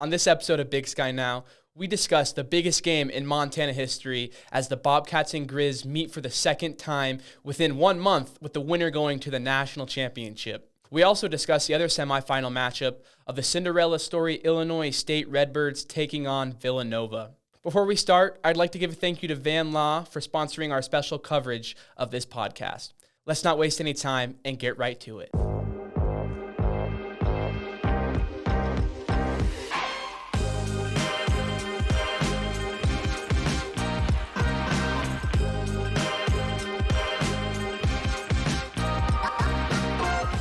On this episode of Big Sky Now, we discuss the biggest game in Montana history as the Bobcats and Griz meet for the second time within 1 month, with the winner going to the national championship. We also discuss the other semifinal matchup of the Cinderella story Illinois State Redbirds taking on Villanova. Before we start, I'd like to give a thank you to Van Law for sponsoring our special coverage of this podcast. Let's not waste any time and get right to it.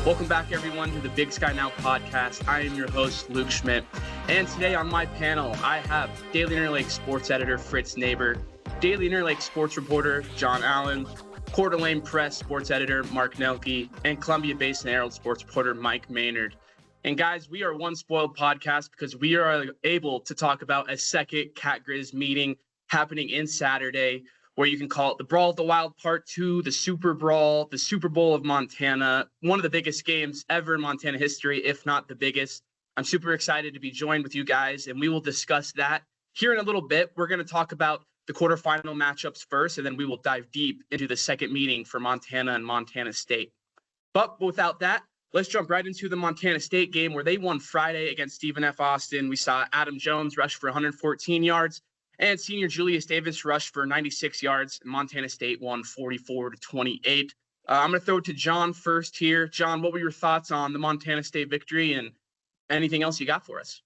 Welcome back, everyone, to the Big Sky Now podcast. I am your host, Luke Schmit, and today on my panel, I have Daily Interlake sports editor Fritz Neighbor, Daily Interlake sports reporter John Allen, Coeur d'Alene Press sports editor Mark Nelke, and Columbia Basin Herald sports reporter Mike Maynard. And guys, we are one spoiled podcast because we are able to talk about a second Cat Griz meeting happening in Saturday, where you can call it the Brawl of the Wild Part 2, the Super Brawl, the Super Bowl of Montana, one of the biggest games ever in Montana history, if not the biggest. I'm super excited to be joined with you guys, and we will discuss that here in a little bit. We're going to talk about the quarterfinal matchups first, and then we will dive deep into the second meeting for Montana and Montana State. But without that, let's jump right into the Montana State game, where they won Friday against Stephen F. Austin. We saw Adam Jones rush for 114 yards. And senior Julius Davis rushed for 96 yards. Montana State won 44-28. I'm going to throw it to John first here. John, what were your thoughts on the Montana State victory and anything else you got for us?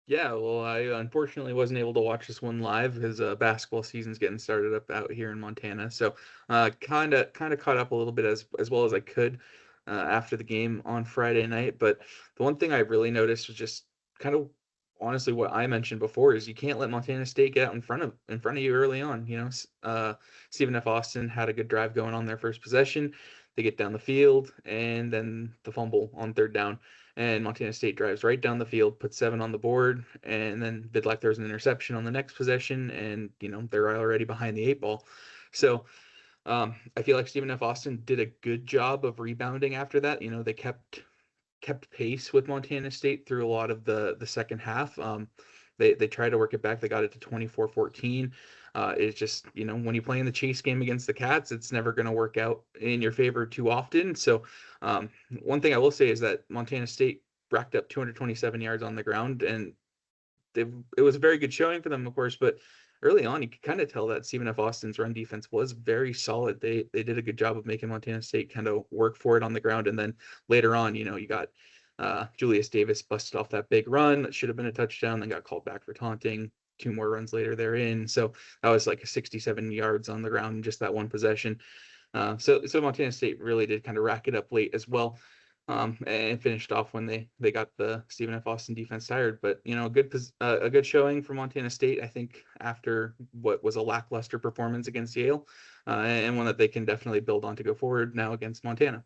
Yeah, well, I unfortunately wasn't able to watch this one live because basketball season's getting started up out here in Montana. So kind of caught up a little bit as well as I could after the game on Friday night. But the one thing I really noticed was just kind of honestly what I mentioned before is you can't let Montana State get out in front of you early on. You know, Stephen F. Austin had a good drive going on their first possession. They get down the field and then the fumble on third down, and Montana State drives right down the field, puts 7 on the board, and then Vidlac throws an interception on the next possession, and you know they're already behind the 8 ball. So I feel like Stephen F. Austin did a good job of rebounding after that. You know, they kept pace with Montana State through a lot of the second half. They tried to work it back. They got it to 24-14. It's just, you know, when you play in the chase game against the Cats, it's never going to work out in your favor too often. So one thing I will say is that Montana State racked up 227 yards on the ground, and it was a very good showing for them, of course, but early on, you could kind of tell that Stephen F. Austin's run defense was very solid. They did a good job of making Montana State kind of work for it on the ground. And then later on, you know, you got Julius Davis busted off that big run that should have been a touchdown, then got called back for taunting. 2 more runs later, they're in. So that was like 67 yards on the ground in just that one possession. So Montana State really did kind of rack it up late as well. And finished off when they got the Stephen F. Austin defense tired. But, you know, a good showing for Montana State, I think, after what was a lackluster performance against Yale, and one that they can definitely build on to go forward now against Montana.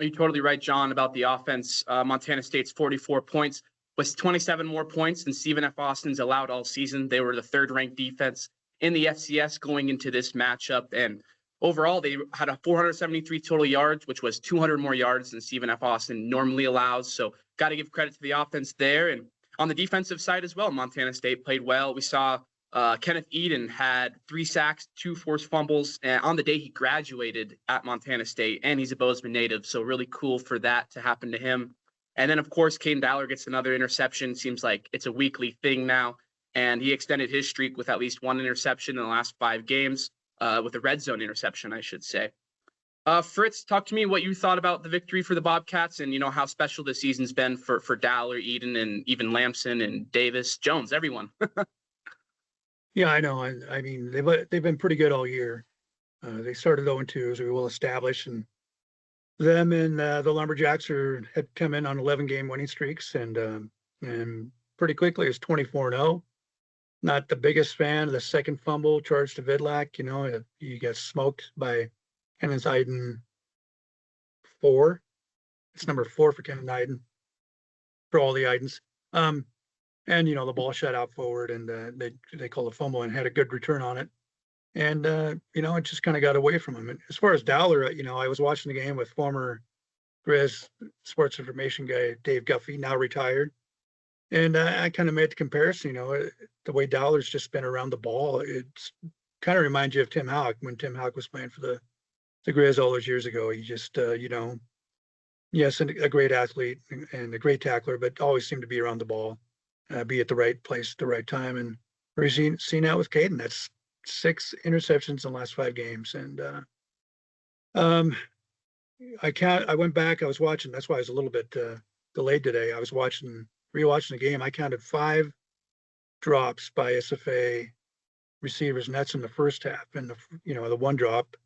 Are you totally right, John, about the offense? Montana State's 44 points was 27 more points than Stephen F. Austin's allowed all season. They were the third-ranked defense in the FCS going into this matchup, and overall, they had a 473 total yards, which was 200 more yards than Stephen F. Austin normally allows. So got to give credit to the offense there. And on the defensive side as well, Montana State played well. We saw Kenneth Eden had 3 sacks, 2 forced fumbles, and on the day he graduated at Montana State, and he's a Bozeman native. So really cool for that to happen to him. And then, of course, Caden Dowler gets another interception. Seems like it's a weekly thing now. And he extended his streak with at least 1 interception in the last 5 games. With a red zone interception, I should say. Fritz, talk to me what you thought about the victory for the Bobcats and, you know, how special this season's been for Dowler, Eden, and even Lamson and Davis, Jones, everyone. Yeah, I know. I mean, they've been pretty good all year. They started 0-2, as we will establish, and them and the Lumberjacks had come in on 11-game winning streaks, and pretty quickly it's 24-0. Not the biggest fan of the second fumble charged to Vidlac. You know, you get smoked by Kenan Iden 4. It's number 4 for Kenan Iden, for all the Idens. And, you know, the ball shot out forward, and they called a fumble and had a good return on it. And, you know, it just kind of got away from him. And as far as Dowler, you know, I was watching the game with former Griz sports information guy Dave Guffey, now retired. And I kind of made the comparison, the way Dollar's just been around the ball. It's kind of reminds you of Tim Houck when Tim Houck was playing for the Griz all those years ago. He just, yes, and a great athlete and a great tackler, but always seemed to be around the ball, be at the right place at the right time. And we're seeing that with Caden. That's 6 interceptions in the last 5 games. And I went back, I was watching, that's why I was a little bit delayed today. I was rewatching the game. I counted 5 drops by SFA receivers, and that's in the first half. And the one drop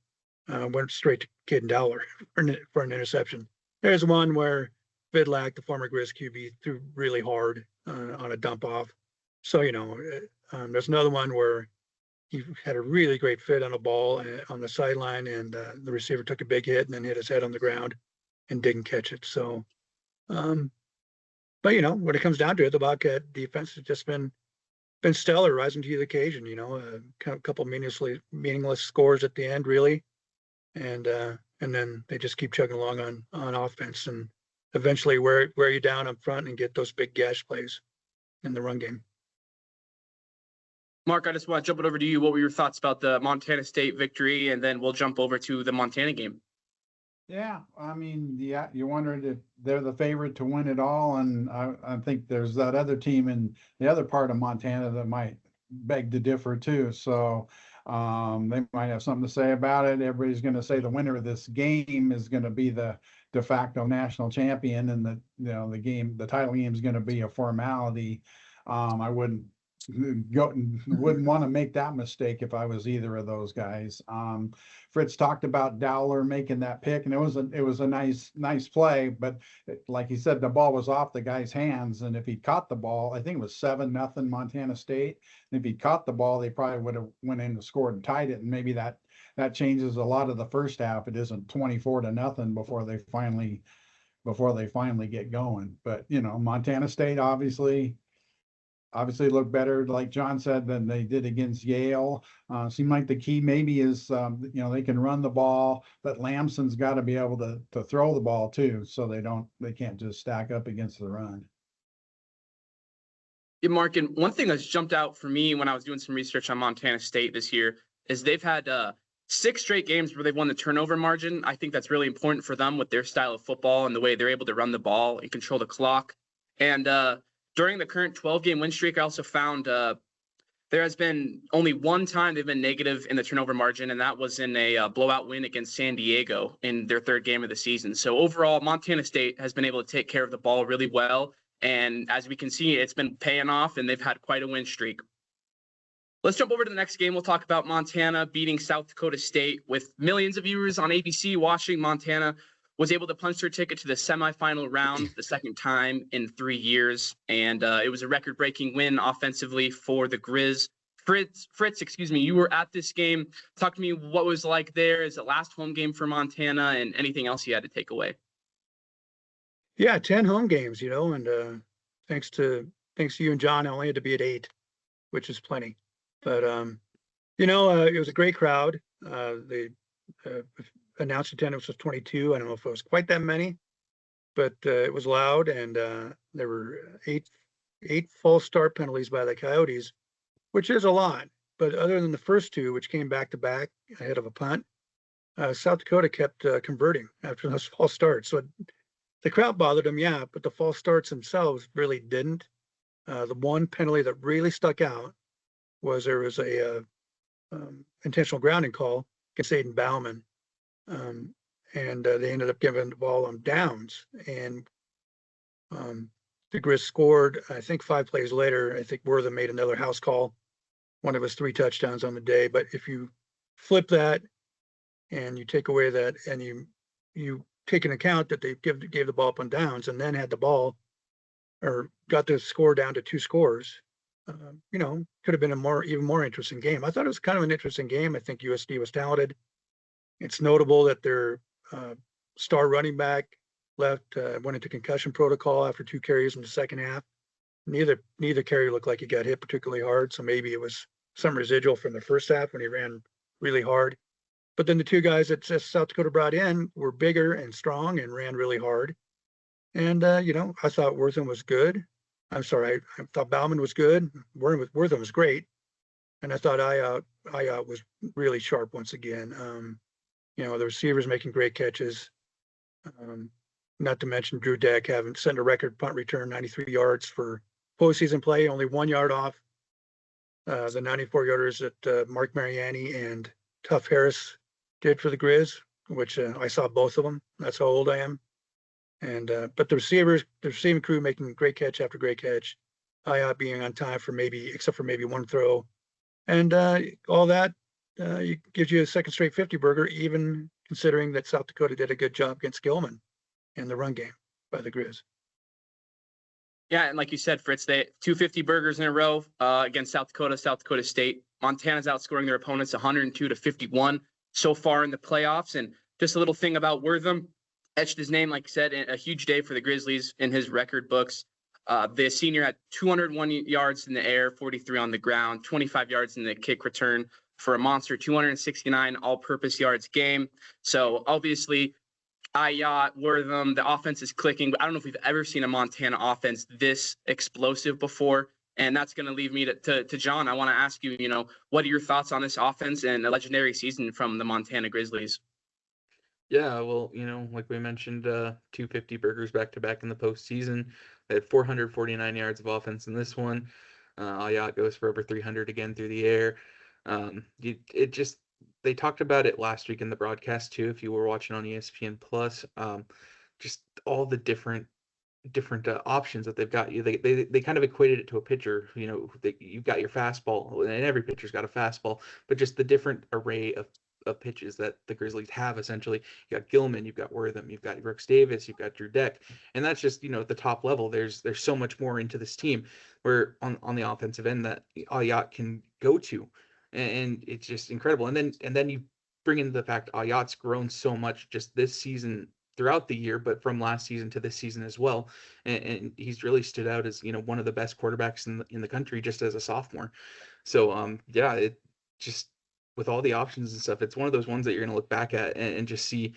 went straight to Caden Dowler for an interception. There's one where Vidlac, the former Griz QB, threw really hard on a dump off. So, there's another one where he had a really great fit on a ball on the sideline, and the receiver took a big hit and then hit his head on the ground and didn't catch it. So, but when it comes down to it, the Bobcat defense has just been stellar, rising to the occasion. A couple meaningless scores at the end, really, and then they just keep chugging along on offense, and eventually wear you down up front and get those big gash plays in the run game. Mark, I just want to jump it over to you. What were your thoughts about the Montana State victory? And then we'll jump over to the Montana game. Yeah, I mean, you wondered if they're the favorite to win it all. And I think there's that other team in the other part of Montana that might beg to differ too. So they might have something to say about it. Everybody's going to say the winner of this game is going to be the de facto national champion, and the title game is going to be a formality. I wouldn't want to make that mistake if I was either of those guys. Fritz talked about Dowler making that pick, and it was a nice play, but like he said, the ball was off the guy's hands, and if he caught the ball, I think it was 7-0 Montana State. And if he caught the ball, they probably would have went in and scored and tied it, and maybe that changes a lot of the first half. It isn't 24-0 before they finally get going. But Montana State obviously look better, like John said, than they did against Yale. Seemed like the key maybe is, they can run the ball, but Lamson's got to be able to throw the ball too, so they can't just stack up against the run. Yeah, Mark, and one thing that's jumped out for me when I was doing some research on Montana State this year is they've had 6 straight games where they've won the turnover margin. I think that's really important for them with their style of football and the way they're able to run the ball and control the clock. And during the current 12-game win streak, I also found there has been only one time they've been negative in the turnover margin, and that was in a blowout win against San Diego in their 3rd game of the season. So overall, Montana State has been able to take care of the ball really well, and as we can see, it's been paying off, and they've had quite a win streak. Let's jump over to the next game. We'll talk about Montana beating South Dakota State. With millions of viewers on ABC watching, Montana was able to punch their ticket to the semifinal round the 2nd time in 3 years. And it was a record-breaking win offensively for the Griz. Fritz, you were at this game. Talk to me what was like there. Is it last home game for Montana, and anything else you had to take away? Yeah, 10 home games, and thanks to you and John, I only had to be at 8, which is plenty. But, it was a great crowd. They announced attendance was 22. I don't know if it was quite that many, but it was loud, and there were eight false start penalties by the Coyotes, which is a lot. But other than the first 2, which came back to back ahead of a punt, South Dakota kept converting after those false starts. So the crowd bothered them, yeah, but the false starts themselves really didn't. The one penalty that really stuck out was there was a intentional grounding call against Aiden Bauman. And they ended up giving the ball on downs, and the Griz scored. I think 5 plays later, I think Wortham made another house call, one of his 3 touchdowns on the day. But if you flip that and you take away that, and you take into account that they gave the ball up on downs and then had the ball or got the score down to 2 scores, could have been even more interesting game. I thought it was kind of an interesting game. I think USD was talented. It's notable that their star running back went into concussion protocol after 2 carries in the second half. Neither carry looked like he got hit particularly hard, so maybe it was some residual from the first half when he ran really hard. But then the 2 guys that South Dakota brought in were bigger and strong and ran really hard. And I thought Wortham was good. I'm sorry, I thought Bauman was good. Wortham was great. And I thought Ayat was really sharp once again. The receivers making great catches. Not to mention Drew Deck having set a record punt return, 93 yards for postseason play, only 1 yard off the 94 yarders that Mark Mariani and Tuff Harris did for the Griz, which I saw both of them. That's how old I am. And but the receiving crew making great catch after great catch. Ayat being on time except for maybe one throw. And all that gives you a second straight 50 burger, even considering that South Dakota did a good job against Gilman in the run game by the Griz. Yeah, and like you said, Fritz, they 250 burgers in a row against South Dakota State. Montana's outscoring their opponents 102-51 so far in the playoffs. And just a little thing about Wortham, etched his name, like you said, a huge day for the Grizzlies in his record books. The senior had 201 yards in the air, 43 on the ground, 25 yards in the kick return for a monster 269 all-purpose yards game. So obviously, Ayat, Wortham, the offense is clicking. But I don't know if we've ever seen a Montana offense this explosive before. And that's going to leave me to John. I want to ask you, what are your thoughts on this offense and a legendary season from the Montana Grizzlies? Yeah, well, like we mentioned, 250 burgers back-to-back in the postseason. They had 449 yards of offense in this one. Ayat goes for over 300 again through the air. They talked about it last week in the broadcast too, if you were watching on ESPN Plus. Just all the different options that they've got. They kind of equated it to a pitcher. You've got your fastball, and every pitcher's got a fastball, but just the different array of pitches that the Grizzlies have. Essentially, you got Gilman, you've got Wortham, you've got Brooks Davis, you've got Drew Deck, and that's just at the top level. There's so much more into this team where on the offensive end that Ayat can go to, and it's just incredible. And then you bring in the fact Ayat's grown so much just this season throughout the year, but from last season to this season as well, and he's really stood out as one of the best quarterbacks in the country just as a sophomore. So it just, with all the options and stuff, it's one of those ones that you're going to look back at and just see,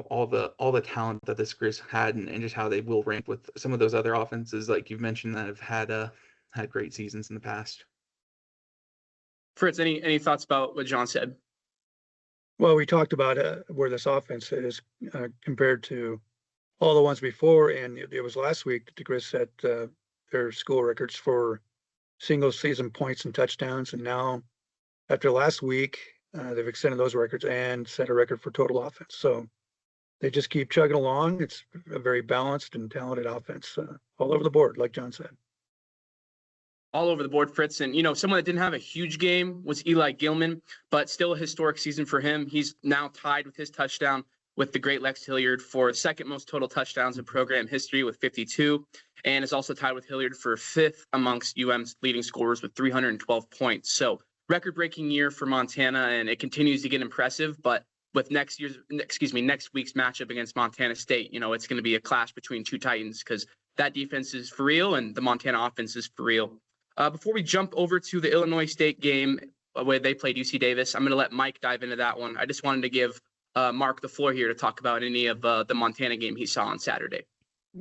all the talent that this Grizz had and just how they will rank with some of those other offenses, like you've mentioned, that have had great seasons in the past. Fritz, any thoughts about what John said? Well, we talked about where this offense is compared to all the ones before, and it was last week that the Grizz set their school records for single season points and touchdowns, and now after last week, they've extended those records and set a record for total offense. So they just keep chugging along. It's a very balanced and talented offense all over the board, like John said. All over the board, Fritz. And, someone that didn't have a huge game was Eli Gilman, but still a historic season for him. He's now tied with his touchdown with the great Lex Hilliard for second most total touchdowns in program history with 52, and is also tied with Hilliard for fifth amongst UM's leading scorers with 312 points. So record-breaking year for Montana, and it continues to get impressive. But with next week's matchup against Montana State, it's going to be a clash between two Titans because that defense is for real and the Montana offense is for real. Before we jump over to the Illinois State game where they played UC Davis, I'm going to let Mike dive into that one. I just wanted to give Mark the floor here to talk about any of the Montana game he saw on Saturday.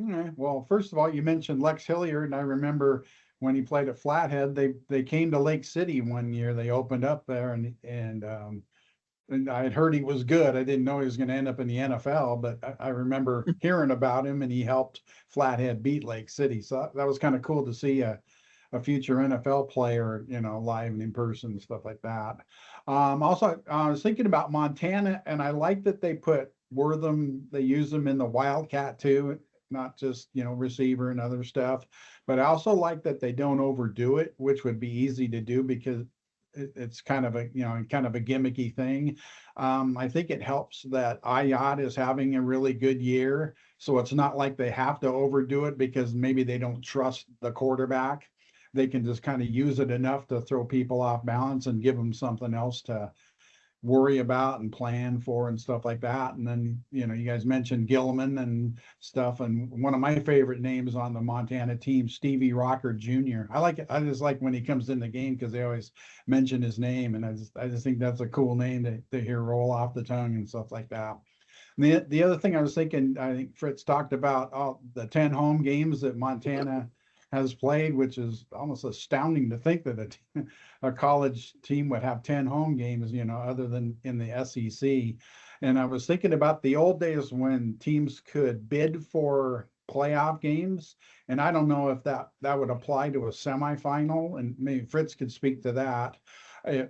Okay. Well, first of all, you mentioned Lex Hilliard, and I remember when he played at Flathead, they came to Lake City one year. They opened up there, and I had heard he was good. I didn't know he was going to end up in the NFL, but I remember hearing about him, and he helped Flathead beat Lake City. So that was kind of cool to see a future NFL player, live and in person and stuff like that. Also, I was thinking about Montana, and I like that they put Wortham, they use them in the Wildcat too, not just, receiver and other stuff. But I also like that they don't overdo it, which would be easy to do because it's kind of a gimmicky thing. I think it helps that Ayat is having a really good year. So it's not like they have to overdo it because maybe they don't trust the quarterback. They can just kind of use it enough to throw people off balance and give them something else to worry about and plan for and stuff like that. And then, you guys mentioned Gilman and stuff. And one of my favorite names on the Montana team, Stevie Rocker Jr. I like it. I just like when he comes in the game because they always mention his name. And I just think that's a cool name to hear roll off the tongue and stuff like that. The other thing I was thinking, I think Fritz talked about all the 10 home games that Montana has played, which is almost astounding to think that a college team would have 10 home games, other than in the SEC. And I was thinking about the old days when teams could bid for playoff games. And I don't know if that would apply to a semifinal, and maybe Fritz could speak to that.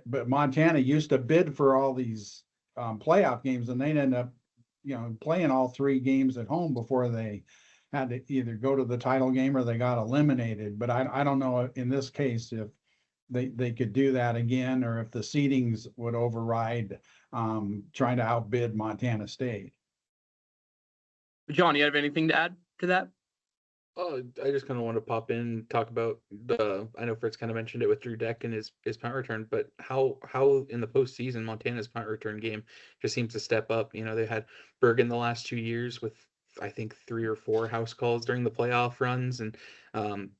But Montana used to bid for all these playoff games, and they'd end up playing all 3 games at home before they had to either go to the title game or they got eliminated. But I don't know in this case if they could do that again, or if the seedings would override trying to outbid Montana State. John, you have anything to add to that? I just kind of want to pop in and talk about I know Fritz kind of mentioned it with Drew Deck and his punt return, but how in the postseason Montana's punt return game just seems to step up. They had Bergen the last 2 years with, I think, 3 or 4 house calls during the playoff runs. And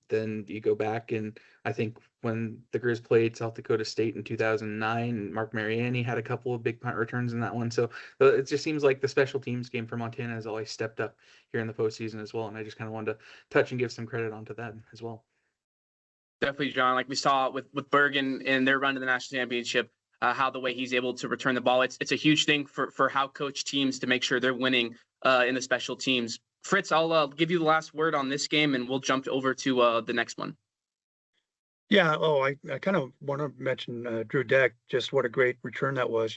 then you go back, and I think when the Griz played South Dakota State in 2009, Mark Mariani had a couple of big punt returns in that one. So it just seems like the special teams game for Montana has always stepped up here in the postseason as well. And I just kind of wanted to touch and give some credit onto that as well. Definitely, John. Like we saw with Bergen in their run to the national championship, how the way he's able to return the ball. It's a huge thing for how coach teams to make sure they're winning in the special teams. Fritz, I'll give you the last word on this game, and we'll jump over to the next one. Yeah. Oh, I kind of want to mention Drew Deck, just what a great return that was.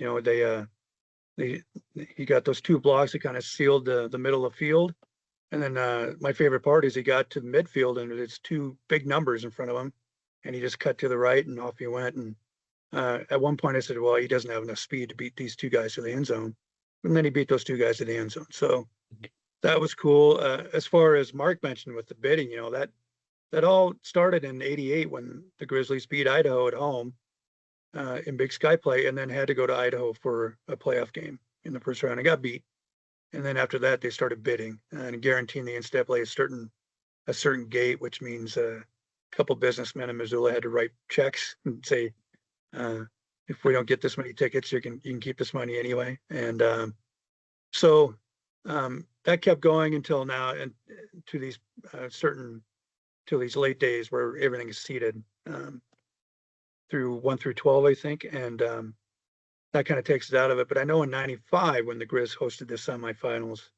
He got those 2 blocks that kind of sealed the middle of the field. And then my favorite part is he got to the midfield, and it's 2 big numbers in front of him, and he just cut to the right and off he went. And at one point I said, well, he doesn't have enough speed to beat these 2 guys to the end zone. And then he beat those 2 guys to the end zone. So that was cool. As far as Mark mentioned with the bidding, that all started in '88 when the Grizzlies beat Idaho at home in Big Sky play, and then had to go to Idaho for a playoff game in the first round and got beat. And then after that, they started bidding and guaranteeing the NCAA a certain gate, which means a couple businessmen in Missoula had to write checks and say, if we don't get this many tickets, you can keep this money anyway. And so that kept going until now, and to these late days where everything is seeded through 1 through 12, I think, and that kind of takes us out of it. But I know in '95 when the Griz hosted the semifinals,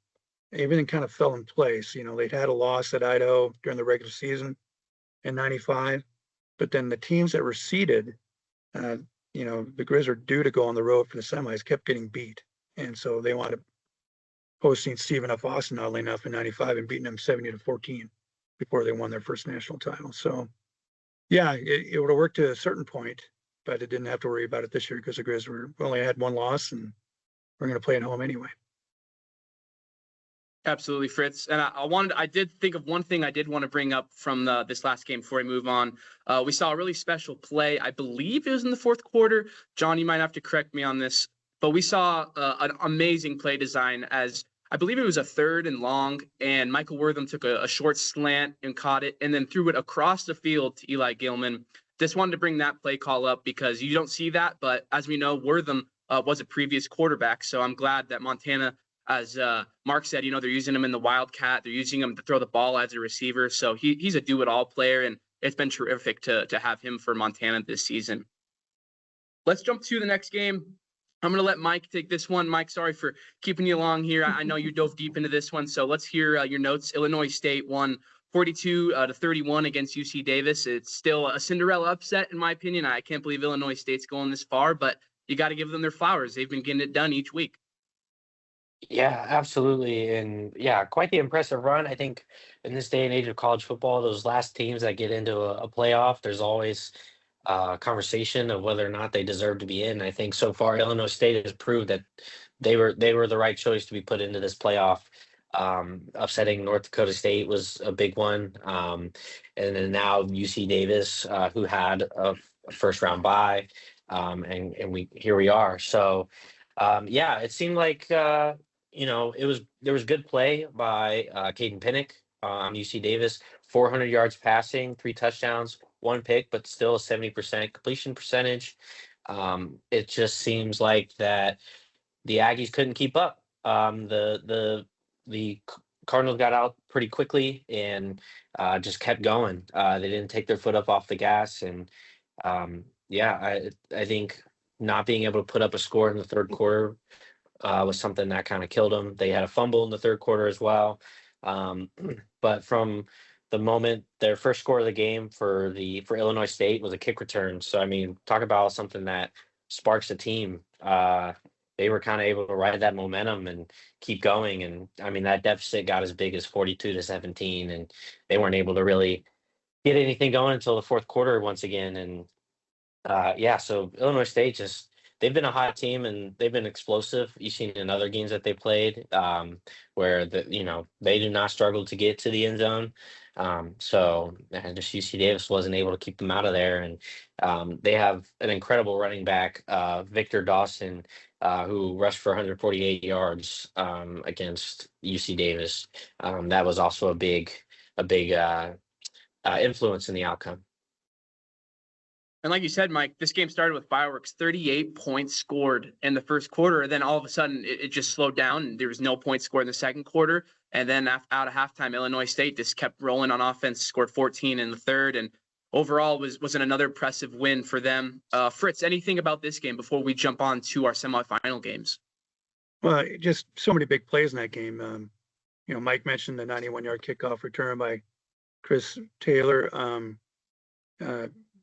everything kind of fell in place. They'd had a loss at Idaho during the regular season in '95, but then the teams that were seeded, the Griz are due to go on the road for the semis, kept getting beat. And so they wound up hosting Stephen F. Austin, oddly enough, in '95 and beating them 70-14 before they won their first national title. So yeah, it would have worked to a certain point, but it didn't have to worry about it this year because the Griz only had 1 loss, and we're going to play at home anyway. Absolutely, Fritz. And I did think of one thing I did want to bring up from this last game before we move on. We saw a really special play. I believe it was in the 4th quarter. John, you might have to correct me on this, but we saw an amazing play design as I believe it was a 3rd and long, and Michael Wortham took a short slant and caught it and then threw it across the field to Eli Gilman. Just wanted to bring that play call up because you don't see that, but as we know, Wortham was a previous quarterback. So I'm glad that Montana, as Mark said, they're using him in the Wildcat. They're using him to throw the ball as a receiver. So he's a do-it-all player, and it's been terrific to have him for Montana this season. Let's jump to the next game. I'm going to let Mike take this one. Mike, sorry for keeping you along here. I know you dove deep into this one, so let's hear your notes. Illinois State won 42-31 against UC Davis. It's still a Cinderella upset, in my opinion. I can't believe Illinois State's going this far, but you got to give them their flowers. They've been getting it done each week. Yeah, absolutely. And yeah, quite the impressive run. I think in this day and age of college football, those last teams that get into a playoff, there's always conversation of whether or not they deserve to be in. I think so far Illinois State has proved that they were the right choice to be put into this playoff. Upsetting North Dakota State was a big one. And then now UC Davis, who had a first round bye. And here we are. So yeah, it seemed like there was good play by Caden Pinnock on UC Davis, 400 yards passing, 3 touchdowns, 1 pick, but still a 70% completion percentage. It just seems like that the Aggies couldn't keep up. The Cardinals got out pretty quickly and just kept going. They didn't take their foot up off the gas, and I think not being able to put up a score in the third quarter was something that kind of killed them. They had a fumble in the third quarter as well, um, but from the moment their first score of the game for Illinois State was a kick return. So I mean, talk about something that sparks a team. They were kind of able to ride that momentum and keep going. And I mean, that deficit got as big as 42-17, and they weren't able to really get anything going until the fourth quarter once again. And so Illinois State they've been a hot team and they've been explosive. You've seen in other games that they played where they do not struggle to get to the end zone. Just UC Davis wasn't able to keep them out of there. And they have an incredible running back, Victor Dawson, who rushed for 148 yards against UC Davis. That was also a big influence in the outcome. And like you said, Mike, this game started with fireworks. 38 points scored in the first quarter. And then all of a sudden, it just slowed down. There was no points scored in the second quarter. And then out of halftime, Illinois State just kept rolling on offense, scored 14 in the third. And overall was another impressive win for them. Fritz, anything about this game before we jump on to our semifinal games? Well, just so many big plays in that game. Mike mentioned the 91-yard kickoff return by Chris Taylor.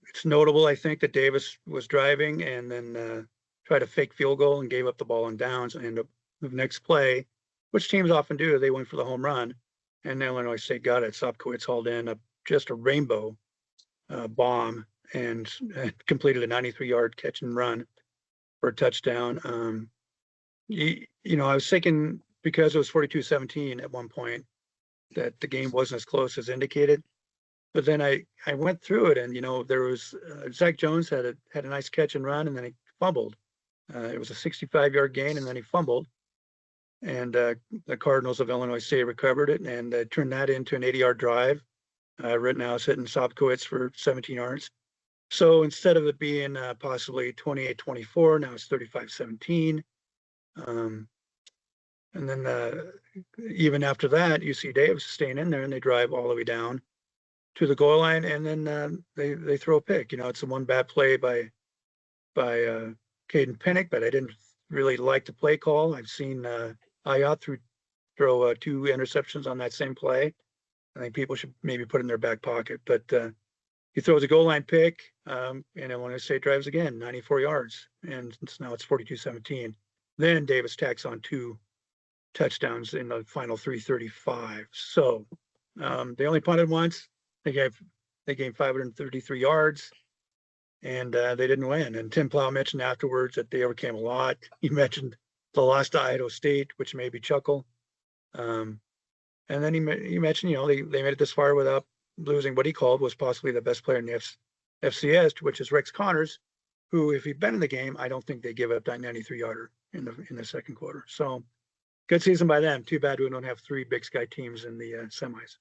It's notable, I think, that Davis was driving and then tried a fake field goal and gave up the ball on downs. And the next play, which teams often do, they went for the home run, and Illinois State got it. Sopkowitz hauled in just a rainbow bomb and completed a 93-yard catch and run for a touchdown. I was thinking, because it was 42-17 at one point, that the game wasn't as close as indicated. But then I went through it, and there was Zach Jones had a nice catch and run, and then he fumbled. It was a 65-yard gain, and then he fumbled. And the Cardinals of Illinois State recovered it and turned that into an 80-yard drive. Rittenhouse hitting Sopkowitz for 17 yards. So instead of it being possibly 28-24, now it's 35-17. And then even after that, UC Davis is staying in there, and they drive all the way down to the goal line, and then they throw a pick. It's the one bad play by Caden Pinnick, but I didn't really like the play call. I've seen Ayat throw 2 interceptions on that same play. I think people should maybe put it in their back pocket. But he throws a goal line pick, and Illinois State drives again, 94 yards, and now it's 42-17. Then Davis tacks on 2 touchdowns in the final 3:35. So they only punted once. They gained 533 yards, and they didn't win. And Tim Plow mentioned afterwards that they overcame a lot. He mentioned the loss to Idaho State, which made me chuckle. And then he mentioned, they made it this far without losing what he called was possibly the best player in the FCS, which is Rex Connors, who, if he'd been in the game, I don't think they give up that 93-yarder in the second quarter. So good season by them. Too bad we don't have 3 Big Sky teams in the semis.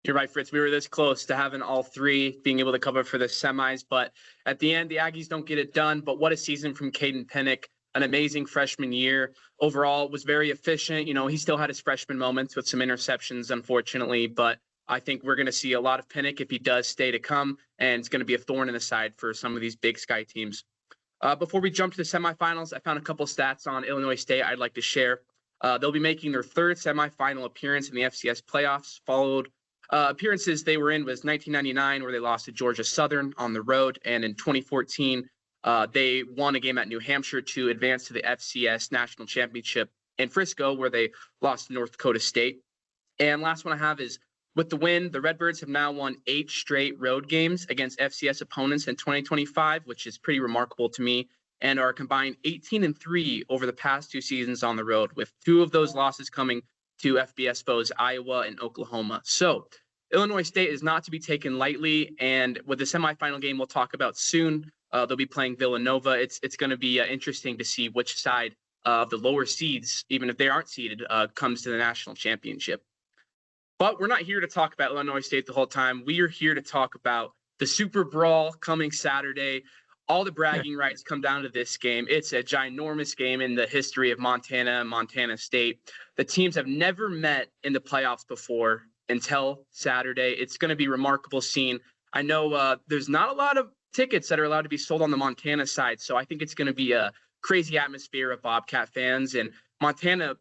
You're right, Fritz. We were this close to having all 3 being able to cover for the semis, but at the end, the Aggies don't get it done. But what a season from Caden Pinnick. An amazing freshman year. Overall, was very efficient. He still had his freshman moments with some interceptions, unfortunately, but I think we're going to see a lot of Pinnick if he does stay to come, and it's going to be a thorn in the side for some of these Big Sky teams. Before we jump to the semifinals, I found a couple stats on Illinois State I'd like to share. They'll be making their 3rd semifinal appearance in the FCS playoffs. Followed appearances they were in was 1999, where they lost to Georgia Southern on the road, and in 2014, they won a game at New Hampshire to advance to the FCS National Championship in Frisco, where they lost to North Dakota State. And last one I have is, with the win, the Redbirds have now won 8 straight road games against FCS opponents in 2025, which is pretty remarkable to me, and are combined 18-3 over the past 2 seasons on the road, with 2 of those losses coming to FBS foes Iowa and Oklahoma. So Illinois State is not to be taken lightly, and with the semifinal game we'll talk about soon, they'll be playing Villanova. It's going to be interesting to see which side of the lower seeds, even if they aren't seeded, comes to the national championship. But we're not here to talk about Illinois State the whole time. We are here to talk about the Super Brawl coming Saturday. all the bragging rights come down to this game. It's a ginormous game in the history of Montana and Montana State. The teams have never met in the playoffs before until Saturday. It's going to be remarkable scene. I know there's not a lot of tickets that are allowed to be sold on the Montana side, so I think it's going to be a crazy atmosphere of Bobcat fans. And Montana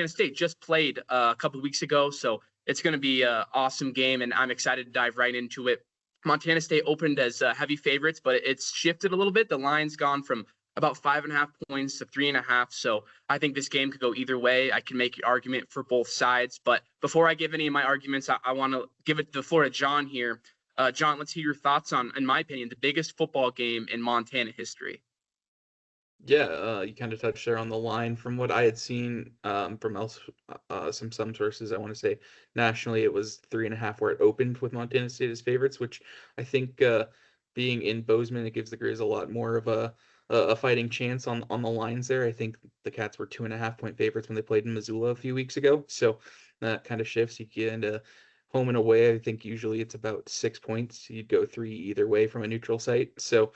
State just played a couple weeks ago, so it's going to be an awesome game, and I'm excited to dive right into it. Montana State opened as heavy favorites, but it's shifted a little bit. The line's gone from about 5.5 points to 3.5. So I think this game could go either way. I can make an argument for both sides. But before I give any of my arguments, I want to give it the floor to John here. John, let's hear your thoughts on, in my opinion, the biggest football game in Montana history. Yeah, you kind of touched there on the line. From what I had seen from some sources, I want to say nationally, it was 3.5 where it opened with Montana State as favorites, which I think being in Bozeman, it gives the Griz a lot more of a fighting chance on the lines there. I think the Cats were 2.5-point favorites when they played in Missoula a few weeks ago, so that kind of shifts. You get into home and away. I think usually it's about 6 points. You'd go 3 either way from a neutral site. So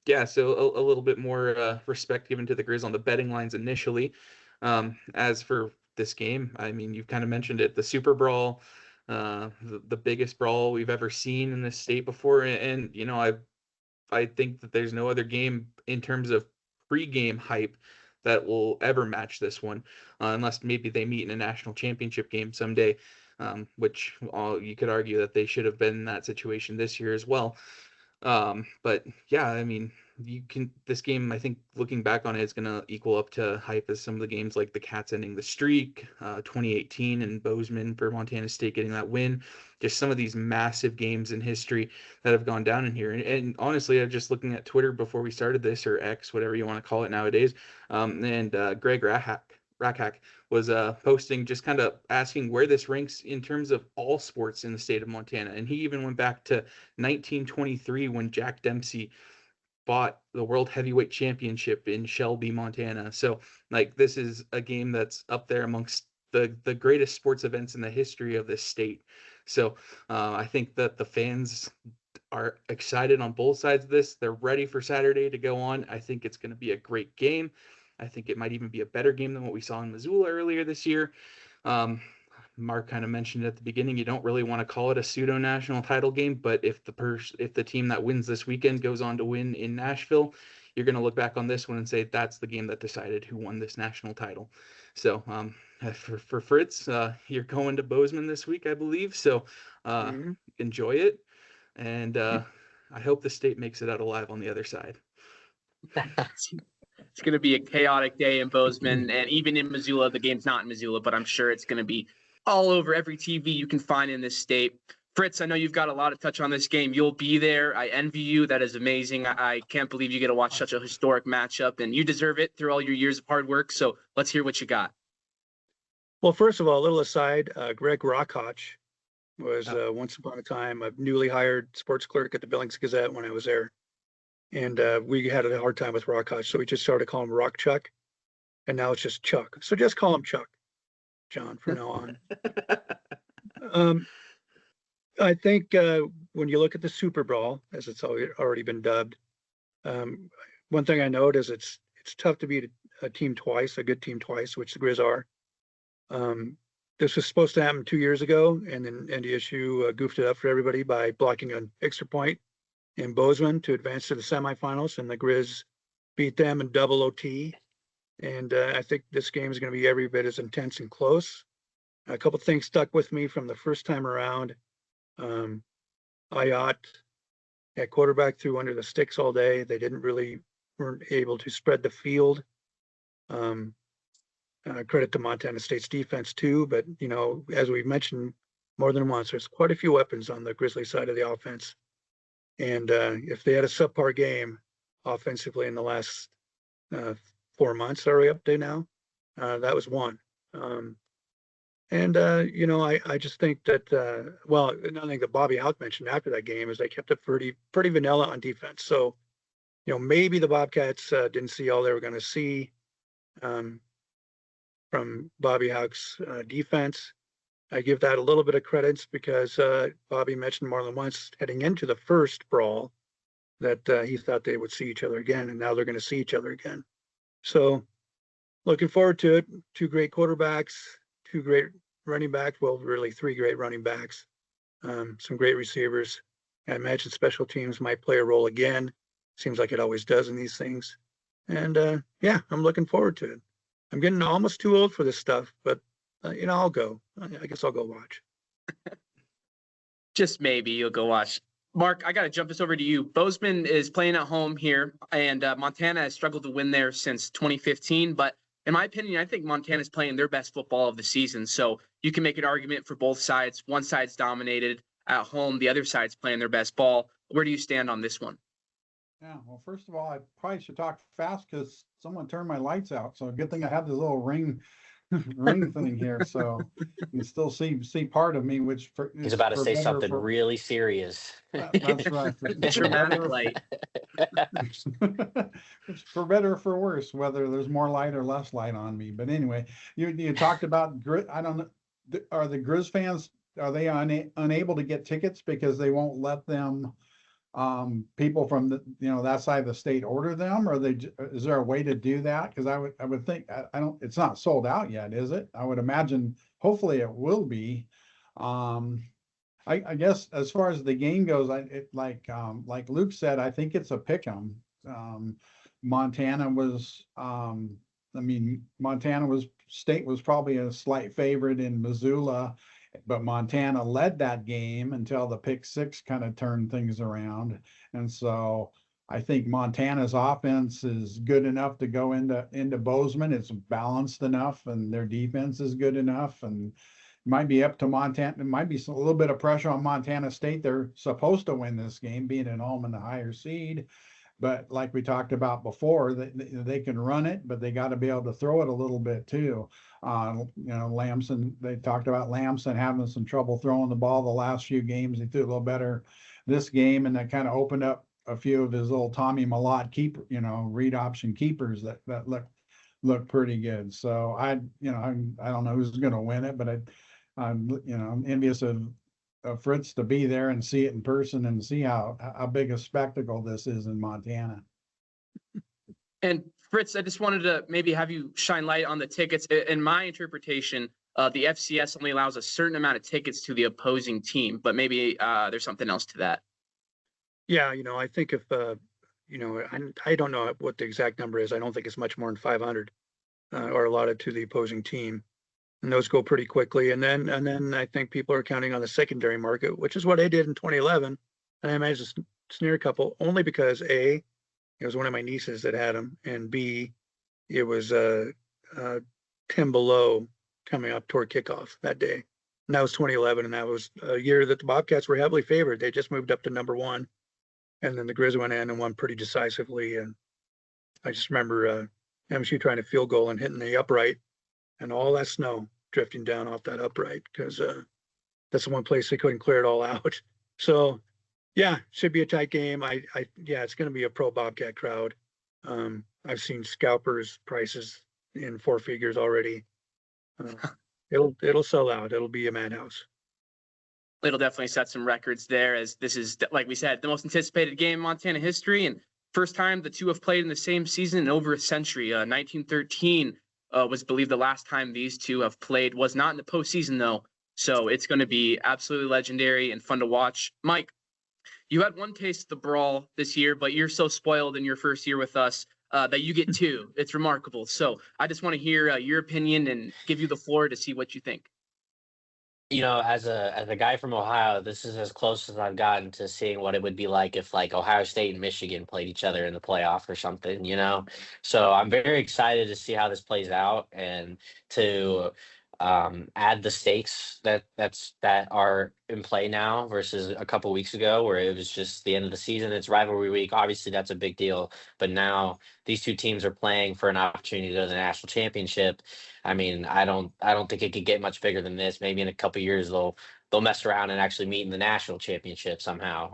yeah, so a little bit more respect given to the Griz on the betting lines initially. As for this game, I mean, you've kind of mentioned it, the Super Brawl, the biggest brawl we've ever seen in this state before. And you know, I think that there's no other game in terms of pre-game hype that will ever match this one, unless maybe they meet in a national championship game someday, which you could argue that they should have been in that situation this year as well. But yeah, I mean, this game, I think looking back on it, is going to equal up to hype as some of the games like the Cats ending the streak, 2018 and Bozeman for Montana State getting that win. Just some of these massive games in history that have gone down in here. And honestly, I'm just looking at Twitter before we started this, or X, whatever you want to call it nowadays. And Greg Rackhack was posting, just kind of asking where this ranks in terms of all sports in the state of Montana. And he even went back to 1923 when Jack Dempsey fought the World Heavyweight Championship in Shelby, Montana. So like, this is a game that's up there amongst the greatest sports events in the history of this state. So I think that the fans are excited on both sides of this. They're ready for Saturday to go on. I think it's going to be a great game. I think it might even be a better game than what we saw in Missoula earlier this year. Mark kind of mentioned at the beginning, you don't really want to call it a pseudo national title game, but if the team that wins this weekend goes on to win in Nashville, you're going to look back on this one and say that's the game that decided who won this national title. So for Fritz, you're going to Bozeman this week, I believe. So enjoy it, and I hope the state makes it out alive on the other side. It's going to be a chaotic day in Bozeman, and even in Missoula. The game's not in Missoula, but I'm sure it's going to be all over every TV you can find in this state. Fritz, I know you've got a lot to touch on this game. You'll be there. I envy you. That is amazing. I can't believe you get to watch such a historic matchup, and you deserve it through all your years of hard work. So let's hear what you got. Well, first of all, a little aside, Greg Rackhack was once upon a time a newly hired sports clerk at the Billings Gazette when I was there. And we had a hard time with Rackhack, so we just started calling him Rock Chuck, and now it's just Chuck. So just call him Chuck, John, from now on. I think when you look at the Super Brawl, as it's already been dubbed, one thing I note is it's tough to beat a team twice, a good team twice, which the Griz are. This was supposed to happen 2 years ago, and then NDSU goofed it up for everybody by blocking an extra point in Bozeman to advance to the semifinals, and the Griz beat them in double OT. And I think this game is going to be every bit as intense and close. A couple things stuck with me from the first time around. Ayat at quarterback threw under the sticks all day. They weren't able to spread the field. Credit to Montana State's defense too, but you know, as we've mentioned more than once, there's quite a few weapons on the Grizzly side of the offense. And if they had a subpar game offensively in the last 4 months, are we up to now? That was one. You know, I just think that, well, another thing that Bobby Houck mentioned after that game is they kept it pretty vanilla on defense. So, you know, maybe the Bobcats didn't see all they were going to see from Bobby Houck's defense. I give that a little bit of credence because Bobby mentioned more than once heading into the first brawl that he thought they would see each other again, and now they're going to see each other again. So looking forward to it. Two great quarterbacks, two great running backs. Well, really three great running backs, some great receivers. I imagine special teams might play a role again. Seems like it always does in these things. And yeah, I'm looking forward to it. I'm getting almost too old for this stuff, but I'll go. I guess I'll go watch. Just maybe you'll go watch. Mark, I got to jump this over to you. Bozeman is playing at home here, and Montana has struggled to win there since 2015. But in my opinion, I think Montana's playing their best football of the season. So you can make an argument for both sides. One side's dominated at home. The other side's playing their best ball. Where do you stand on this one? Yeah, well, first of all, I probably should talk fast because someone turned my lights out. So good thing I have this little ring thing here, so you can still see part of me, which he's about to say something really serious. That's right. Dramatic light. For better or for worse, whether there's more light or less light on me. But anyway, you talked about Griz. I don't know. Are the Griz fans, are they unable to get tickets because they won't let them? People from that side of the state order them, or is there a way to do that? Because I would think it's not sold out yet, is it? I would imagine hopefully it will be. I guess as far as the game goes, like Luke said, I think it's a pick 'em. Montana was State was probably a slight favorite in Missoula, but Montana led that game until the pick six kind of turned things around. And so I think Montana's offense is good enough to go into Bozeman. It's balanced enough, and their defense is good enough, and it might be up to Montana. It might be a little bit of pressure on Montana State. They're supposed to win this game, being at home in the higher seed. But like we talked about before, they can run it, but they got to be able to throw it a little bit too. Lamson, they talked about Lamson having some trouble throwing the ball the last few games. He threw a little better this game, and that kind of opened up a few of his little Tommy Malott read option keepers that look pretty good. So I don't know who's going to win it, but I'm envious of Fritz to be there and see it in person and see how big a spectacle this is in Montana. And Fritz, I just wanted to maybe have you shine light on the tickets. In my interpretation, the FCS only allows a certain amount of tickets to the opposing team, but maybe there's something else to that. Yeah, I think if I don't know what the exact number is. I don't think it's much more than 500 are allotted to the opposing team. And those go pretty quickly. And then I think people are counting on the secondary market, which is what I did in 2011. And I managed to snare a couple only because A, it was one of my nieces that had them, and B, it was 10 below coming up toward kickoff that day. And that was 2011, and that was a year that the Bobcats were heavily favored. They just moved up to number one, and then the Griz went in and won pretty decisively. And I just remember MSU trying to field goal and hitting the upright, and all that snow drifting down off that upright because that's the one place they couldn't clear it all out. So yeah, should be a tight game. It's going to be a pro Bobcat crowd. I've seen scalpers prices in 4 figures already. It'll sell out. It'll be a madhouse. It'll definitely set some records there, as this is, like we said, the most anticipated game in Montana history, and first time the two have played in the same season in over a century. 1913 was believed the last time these two have played. Was not in the postseason though, so it's going to be absolutely legendary and fun to watch. Mike, you had one taste of the Brawl this year, but you're so spoiled in your first year with us that you get 2. It's remarkable. So I just want to hear your opinion and give you the floor to see what you think. As a guy from Ohio, this is as close as I've gotten to seeing what it would be like if like Ohio State and Michigan played each other in the playoff or something, So I'm very excited to see how this plays out and to add the stakes that are in play now versus a couple weeks ago where it was just the end of the season. It's rivalry week. Obviously that's a big deal, but now these two teams are playing for an opportunity to go to the national championship. I mean, I don't think it could get much bigger than this. Maybe in a couple of years they'll mess around and actually meet in the national championship somehow.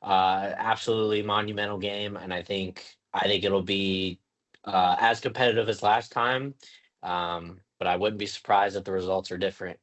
Absolutely monumental game, and I think it'll be as competitive as last time. But I wouldn't be surprised if the results are different.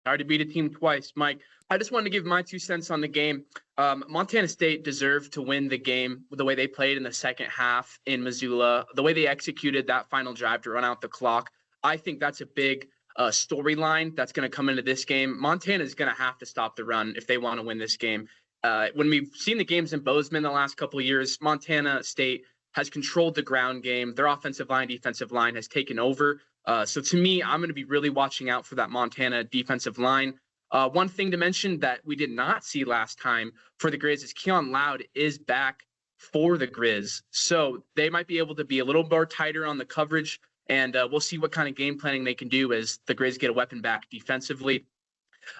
Already beat a team twice. Mike, I just wanted to give my 2 cents on the game. Montana State deserved to win the game with the way they played in the second half in Missoula, the way they executed that final drive to run out the clock. I think that's a big storyline that's going to come into this game. Montana is going to have to stop the run if they want to win this game. When we've seen the games in Bozeman the last couple of years, Montana State has controlled the ground game. Their offensive line, defensive line has taken over. So to me, I'm going to be really watching out for that Montana defensive line. One thing to mention that we did not see last time for the Griz is Keon Loud is back for the Griz. So they might be able to be a little more tighter on the coverage, and we'll see what kind of game planning they can do as the Griz get a weapon back defensively.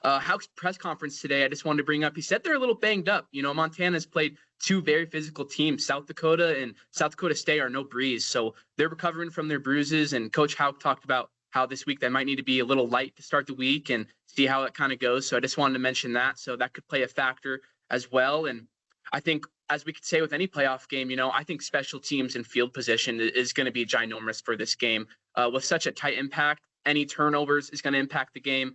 Houck's press conference today, I just wanted to bring up, he said they're a little banged up. You know, Montana's played 2 very physical teams. South Dakota and South Dakota State are no breeze. So they're recovering from their bruises. And Coach Houck talked about how this week they might need to be a little light to start the week and see how it kind of goes. So I just wanted to mention that. So that could play a factor as well. And I think, as we could say with any playoff game, you know, I think special teams and field position is going to be ginormous for this game. With such a tight impact, any turnovers is going to impact the game.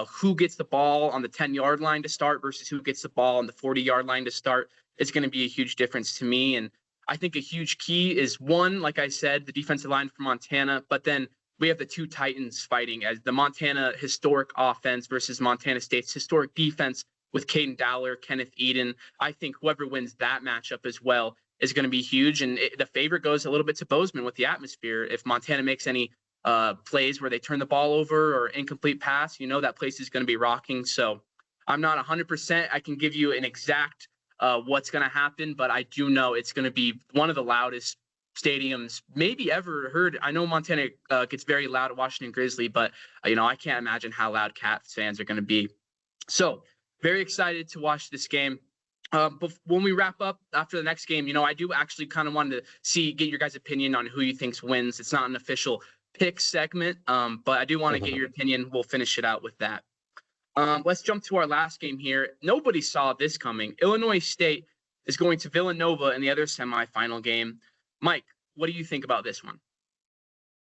Who gets the ball on the 10-yard line to start versus who gets the ball on the 40-yard line to start is going to be a huge difference to me. And I think a huge key is, one, like I said, the defensive line for Montana, but then we have the 2 Titans fighting as the Montana historic offense versus Montana State's historic defense with Caden Dowler, Kenneth Eden. I think whoever wins that matchup as well is going to be huge. And the favorite goes a little bit to Bozeman with the atmosphere. If Montana makes any plays where they turn the ball over or incomplete pass, you know that place is going to be rocking. So I'm not 100%. I can give you an exact what's going to happen, but I do know it's going to be one of the loudest stadiums maybe ever heard. I know Montana gets very loud at Washington Grizzly, but you know, I can't imagine how loud Cats fans are going to be. So very excited to watch this game. But when we wrap up after the next game, you know, I do actually kind of want to get your guys' opinion on who you think wins. It's not an official pick segment, but I do want to get your opinion. We'll finish it out with that. Let's jump to our last game here. Nobody saw this coming. Illinois State is going to Villanova in the other semifinal game. Mike, what do you think about this one?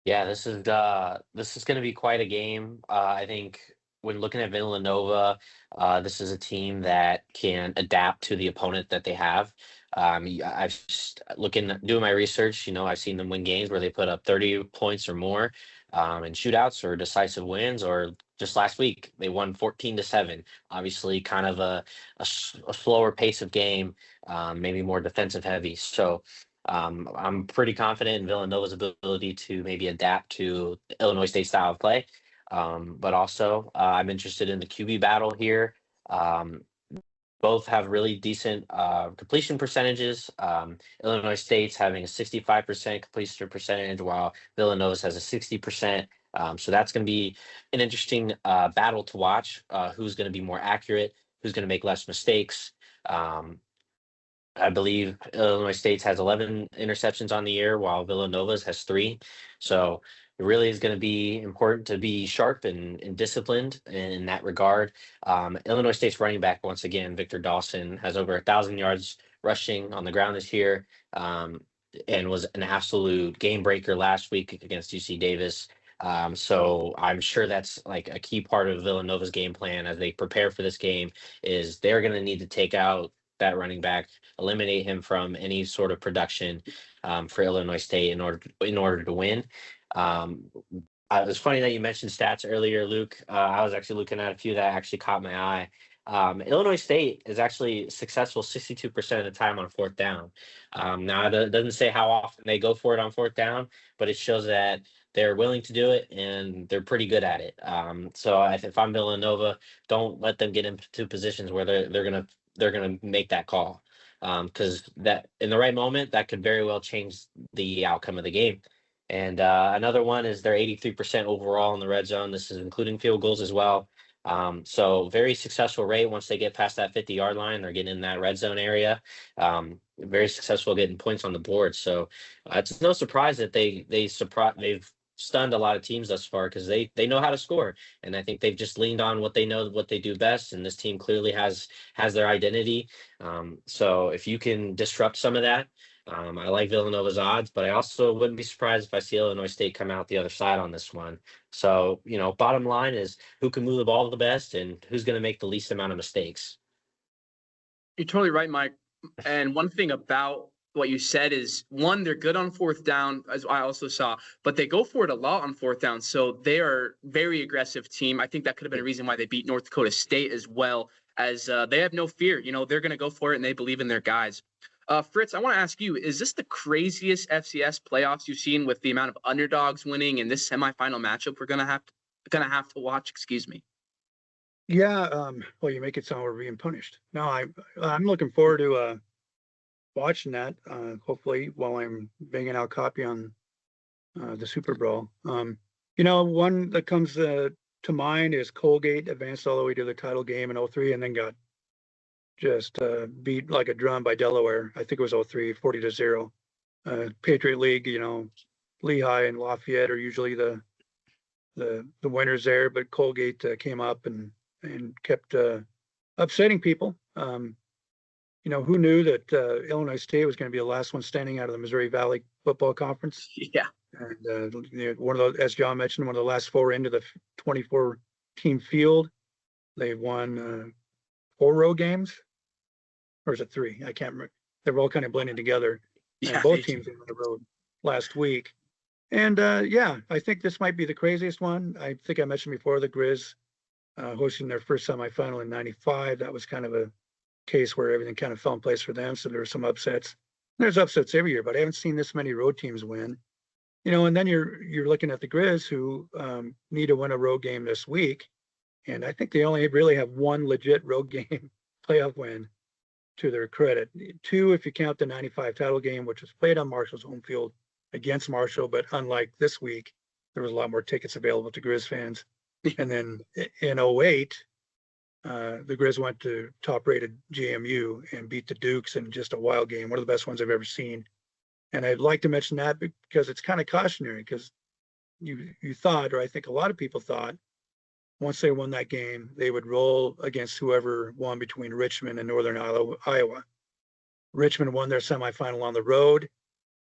Yeah, this is going to be quite a game. I think when looking at Villanova, this is a team that can adapt to the opponent that they have. I've doing my research. You know, I've seen them win games where they put up 30 points or more in shootouts or decisive wins. Or just last week they won 14-7. Obviously, kind of a slower pace of game, maybe more defensive heavy. So. I'm pretty confident in Villanova's ability to maybe adapt to Illinois State style of play. But also, I'm interested in the QB battle here. Both have really decent completion percentages. Illinois State's having a 65% completion percentage, while Villanova's has a 60%. So that's going to be an interesting battle to watch. Who's going to be more accurate? Who's going to make less mistakes? I believe Illinois State has 11 interceptions on the year, while Villanova's has 3. So it really is going to be important to be sharp and disciplined in that regard. Illinois State's running back, once again, Victor Dawson, has over 1,000 yards rushing on the ground this year, and was an absolute game breaker last week against UC Davis. So I'm sure that's like a key part of Villanova's game plan as they prepare for this game, is they're going to need to take out that running back, eliminate him from any sort of production for Illinois State in order to win. It was funny that you mentioned stats earlier, Luke. I was actually looking at a few that actually caught my eye. Illinois State is actually successful 62% of the time on 4th down. Now, it doesn't say how often they go for it on 4th down, but it shows that they're willing to do it and they're pretty good at it. So if I'm Villanova, don't let them get into positions where they're gonna make that call, because that in the right moment that could very well change the outcome of the game. And another one is they're 83% overall in the red zone. This is including field goals as well. So very successful rate once they get past that 50-yard line. They're getting in that red zone area. Very successful getting points on the board. So it's no surprise that they've stunned a lot of teams thus far, because they know how to score, and I think they've just leaned on what they know, what they do best, and this team clearly has their identity. So if you can disrupt some of that, I like Villanova's odds, but I also wouldn't be surprised if I see Illinois State come out the other side on this one. So, bottom line is who can move the ball the best and who's going to make the least amount of mistakes. You're totally right, Mike. And one thing about what you said is, one, they're good on fourth down, as I also saw, but they go for it a lot on fourth down. So they are very aggressive team. I think that could have been a reason why they beat North Dakota State as well, as they have no fear. They're going to go for it and they believe in their guys. Fritz, I want to ask you, is this the craziest FCS playoffs you've seen with the amount of underdogs winning in this semifinal matchup we're going to have to watch? Excuse me. Yeah, well, you make it sound we're being punished. No, I'm looking forward to watching that. Hopefully, while I'm banging out copy on the Super Brawl. One that comes to mind is Colgate advanced all the way to the title game in 2003 and then got just beat like a drum by Delaware. I think it was 2003, 40-0. Patriot League, Lehigh and Lafayette are usually the winners there, but Colgate came up and kept upsetting people. Who knew that Illinois State was going to be the last one standing out of the Missouri Valley Football Conference? Yeah. And one of the, as John mentioned, one of the last four into the 24-team field. They won 4 road games, or is it 3? I can't remember. They're all kind of blending together. Yeah, and both teams were on the road last week. And I think this might be the craziest one. I think I mentioned before the Griz hosting their first semifinal in '95. That was kind of a case where everything kind of fell in place for them. So there were some upsets. There's upsets every year, but I haven't seen this many road teams win. And then you're looking at the Griz, who need to win a road game this week, and I think they only really have one legit road game playoff win to their credit. 2 if you count the '95 title game, which was played on Marshall's home field against Marshall, but unlike this week, there was a lot more tickets available to Griz fans. And then in 2008, the Griz went to top-rated JMU and beat the Dukes in just a wild game, one of the best ones I've ever seen. And I'd like to mention that because it's kind of cautionary, because you thought, or I think a lot of people thought, once they won that game, they would roll against whoever won between Richmond and Northern Iowa. Richmond won their semifinal on the road,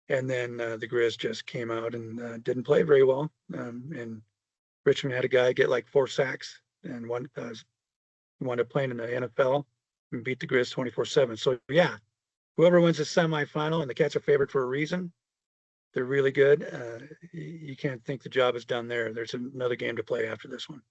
and then the Griz just came out and didn't play very well. And Richmond had a guy get like 4 sacks and wound up playing in the NFL and beat the Griz 24-7. So yeah, whoever wins the semifinal, and the Cats are favored for a reason. They're really good. You can't think the job is done there. There's another game to play after this one.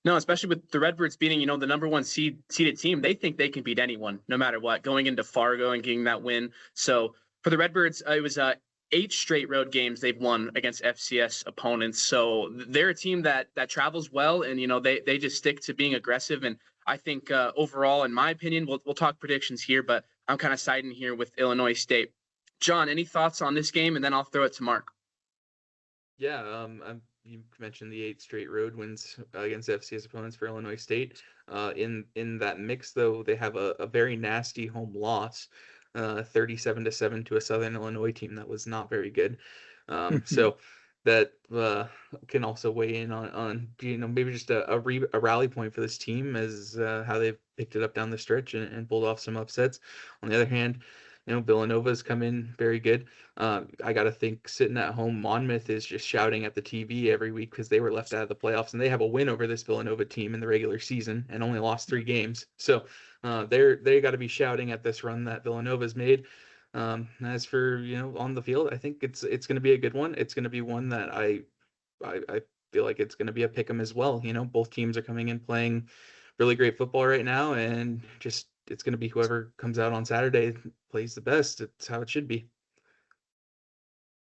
No, especially with the Redbirds beating, the number 1 seeded team. They think they can beat anyone, no matter what, going into Fargo and getting that win. So for the Redbirds, it was 8 straight road games they've won against FCS opponents. So they're a team that travels well, and they just stick to being aggressive. And I think overall, in my opinion, we'll talk predictions here, but I'm kind of siding here with Illinois State. John, any thoughts on this game? And then I'll throw it to Mark. Yeah, you mentioned the 8 straight road wins against FCS opponents for Illinois State. In that mix, though, they have a very nasty home loss, 37-7 to a Southern Illinois team that was not very good. So that can also weigh in on maybe just a rally point for this team, as how they've picked it up down the stretch and pulled off some upsets. On the other hand, Villanova's come in very good. I got to think, sitting at home, Monmouth is just shouting at the TV every week because they were left out of the playoffs, and they have a win over this Villanova team in the regular season and only lost 3 games. So they got to be shouting at this run that Villanova's made. As for on the field, I think it's going to be a good one. It's going to be one that I feel like it's going to be a pick 'em as well. Both teams are coming in playing really great football right now, and just it's going to be whoever comes out on Saturday plays the best. It's how it should be.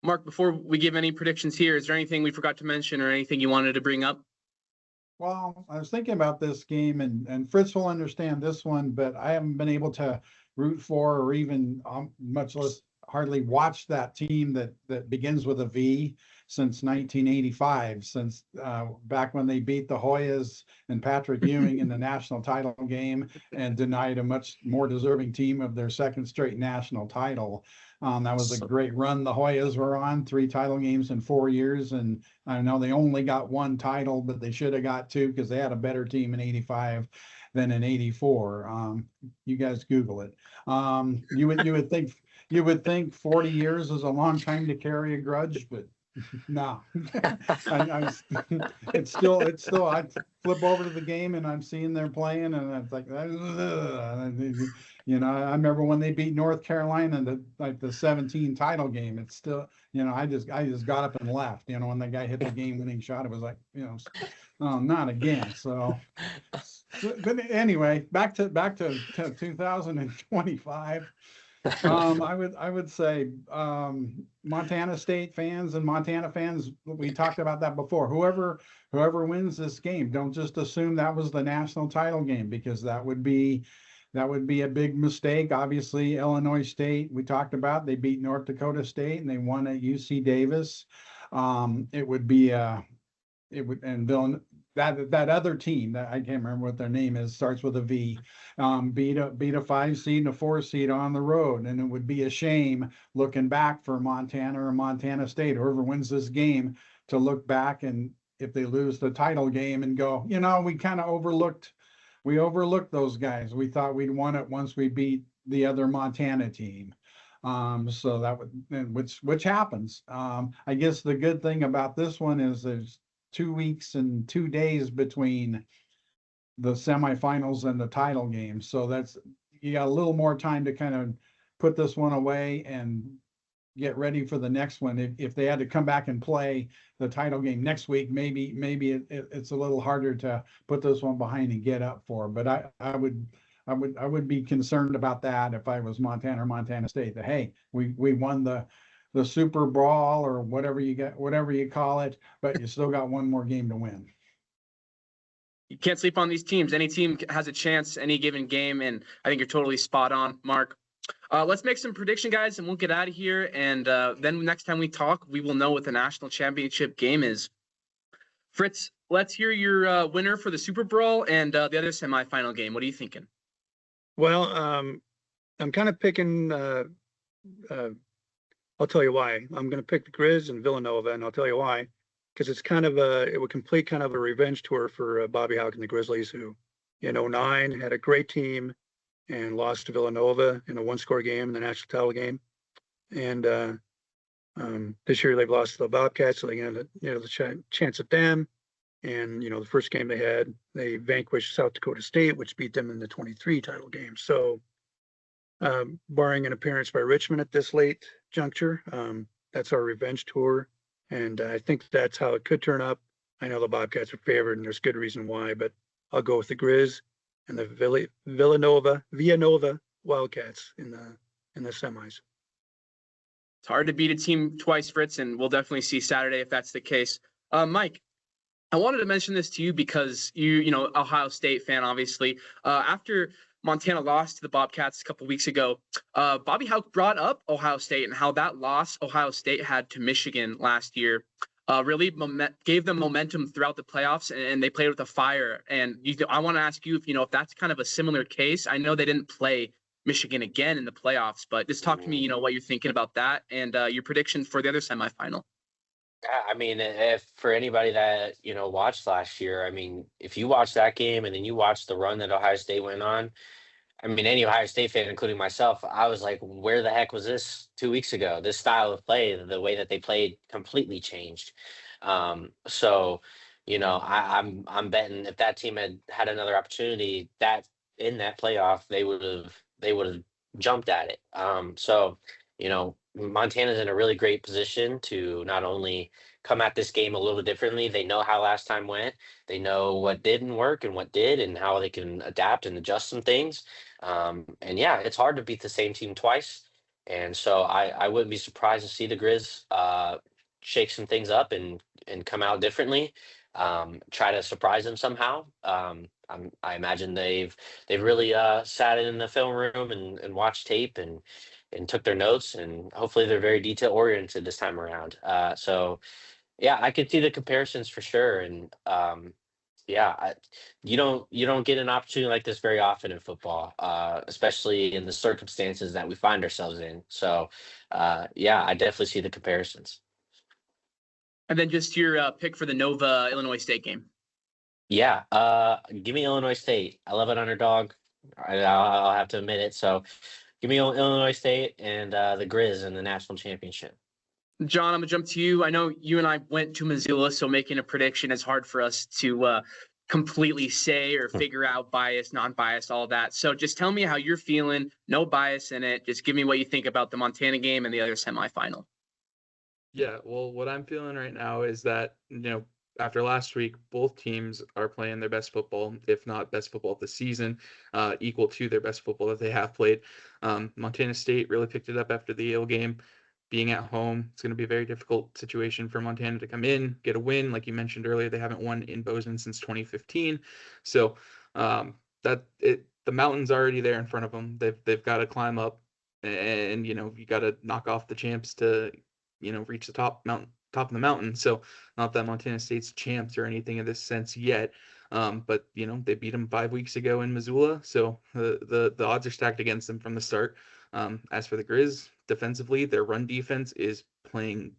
Mark, before we give any predictions here, is there anything we forgot to mention or anything you wanted to bring up? Well, I was thinking about this game, and Fritz will understand this one, but I haven't been able to root for or even much less hardly watch that team that begins with a V since 1985, since back when they beat the Hoyas and Patrick Ewing in the national title game and denied a much more deserving team of their 2nd straight national title. That was a great run the Hoyas were on, 3 title games in 4 years. And I know they only got 1 title, but they should have got 2 because they had a better team in '85 than in '84. You guys Google it. You would think you would think 40 years is a long time to carry a grudge, but no. It's still, I flip over to the game and I'm seeing they're playing and it's like, you know, I remember when they beat North Carolina in the 17 title game, it's still, you know, I just got up and left, you know, when that guy hit the game winning shot, it was like, you know, oh, not again. So, but anyway, back to 2025. I would say Montana State fans and Montana fans, we talked about that before. Whoever wins this game, don't just assume that was the national title game, because that would be a big mistake. Obviously, Illinois State, we talked about, they beat North Dakota State and they won at UC Davis. It would be and that other team that I can't remember what their name is, starts with a V, beat a 5 seed and a 4 seed on the road. And it would be a shame looking back for Montana or Montana State, whoever wins this game, to look back and if they lose the title game and go, you know, we kind of overlooked those guys. We thought we'd won it once we beat the other Montana team. So that would, which happens. I guess the good thing about this one is there's 2 weeks and 2 days between the semifinals and the title game. So you got a little more time to kind of put this one away and get ready for the next one. If they had to come back and play the title game next week, maybe it's a little harder to put this one behind and get up for. But I would be concerned about that if I was Montana or Montana State, that, hey, we won the Super Brawl or whatever you call it, but you still got one more game to win. You can't sleep on these teams. Any team has a chance any given game, and I think you're totally spot on, Mark. Let's make some prediction, guys, and we'll get out of here. And then next time we talk, we will know what the national championship game is. Fritz, let's hear your winner for the Super Brawl and the other semifinal game. What are you thinking? Well, I'm kind of picking. I'll tell you why. I'm going to pick the Griz and Villanova, and I'll tell you why. Because it's kind of it would complete kind of a revenge tour for Bobby Houck and the Grizzlies, who in 2009 had a great team and lost to Villanova in a one-score game in the national title game. And this year they've lost to the Bobcats, so they get the chance at them. And the first game they had, they vanquished South Dakota State, which beat them in the 23 title game. So barring an appearance by Richmond at this late juncture, that's our revenge tour. And I think that's how it could turn up. I know the Bobcats are favored, and there's good reason why, but I'll go with the Griz and the Villanova Wildcats in the semis. It's hard to beat a team twice, Fritz, and we'll definitely see Saturday if that's the case. Mike, I wanted to mention this to you because you Ohio State fan, obviously. After Montana lost to the Bobcats a couple weeks ago, Bobby Houck brought up Ohio State and how that loss Ohio State had to Michigan last year really gave them momentum throughout the playoffs, and they played with a fire. And I want to ask you if that's kind of a similar case. I know they didn't play Michigan again in the playoffs, but just talk to me, what you're thinking about that and your prediction for the other semifinal. Yeah, I mean, if for anybody that watched last year, I mean, if you watched that game and then you watched the run that Ohio State went on, I mean, any Ohio State fan, including myself, I was like, where the heck was this 2 weeks ago? This style of play, the way that they played completely changed. So, I'm betting if that team had another opportunity that in that playoff, they would have jumped at it. So, Montana's in a really great position to not only come at this game a little differently. They know how last time went. They know what didn't work and what did, and how they can adapt and adjust some things. And yeah, it's hard to beat the same team twice. And so I wouldn't be surprised to see the Griz shake some things up and come out differently. Try to surprise them somehow. I imagine they've really sat in the film room and watched tape and took their notes, and hopefully they're very detail oriented this time around. So yeah, I could see the comparisons for sure. And you don't get an opportunity like this very often in football, especially in the circumstances that we find ourselves in. So yeah, I definitely see the comparisons. And then just your pick for the Nova Illinois State game. Yeah, give me Illinois State. I love an underdog. I'll have to admit it. So Give me Illinois State and the Griz in the national championship. John, I'm gonna jump to you. I know you and I went to Missoula, so making a prediction is hard for us to completely say or figure out bias, non-bias, all of that. So just tell me how you're feeling. No bias in it. Just give me what you think about the Montana game and the other semifinal. Yeah, well, what I'm feeling right now is that, after last week, both teams are playing their best football, if not best football of the season, equal to their best football that they have played. Montana State really picked it up after the Yale game. Being at home, it's going to be a very difficult situation for Montana to come in, get a win. Like you mentioned earlier, they haven't won in Bozeman since 2015. So the mountain's already there in front of them. They've got to climb up, and you got to knock off the champs to reach the top of the mountain. So not that Montana State's champs or anything in this sense yet, but they beat them 5 weeks ago in Missoula. So the odds are stacked against them from the start. As for the Griz, defensively, their run defense is playing